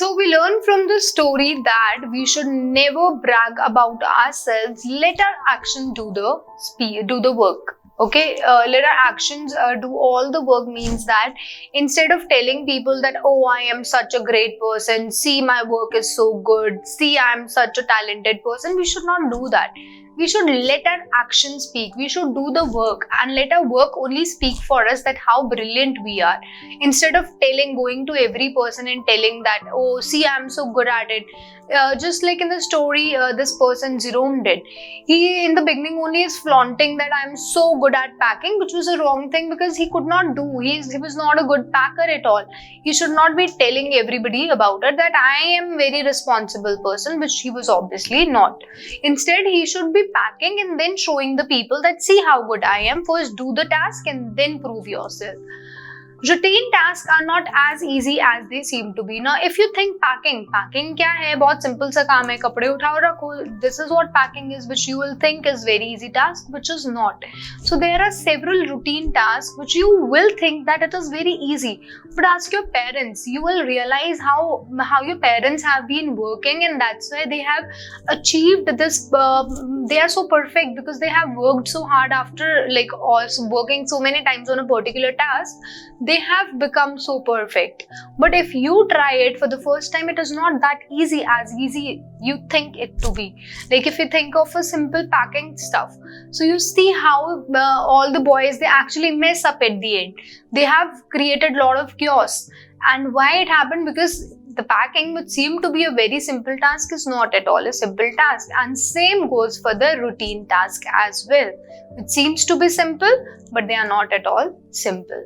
So we learn from the story that we should never brag about ourselves. Let our action do the work. Okay, let our actions do all the work means that instead of telling people that, oh, I am such a great person, see my work is so good, see I am such a talented person, we should not do that. We should let our actions speak. We should do the work and let our work only speak for us that how brilliant we are. Instead of going to every person and telling that, oh, see, I'm so good at it. Just like in the story, this person Jerome did. He in the beginning only is flaunting that I'm so good at packing, which was a wrong thing because he could not do. He was not a good packer at all. He should not be telling everybody about it that I am very responsible person, which he was obviously not. Instead, he should be packing and then showing the people that see how good I am. First do the task and then prove yourself. Routine tasks are not as easy as they seem to be. Now, if you think packing क्या है? बहुत simple सा काम है, कपड़े उठाओ रखो. This is what packing is, which you will think is very easy task, which is not. So there are several routine tasks which you will think that it is very easy. But ask your parents. You will realize how your parents have been working, and that's why they have achieved this. They are so perfect because they have worked so hard after also working so many times on a particular task. They have become so perfect. But if you try it for the first time, it is not that easy as easy you think it to be. Like if you think of a simple packing stuff, so you see how all the boys, they actually mess up at the end. They have created a lot of chaos. And why it happened? Because the packing, which seemed to be a very simple task, is not at all a simple task. And same goes for the routine task as well. It seems to be simple, but they are not at all simple.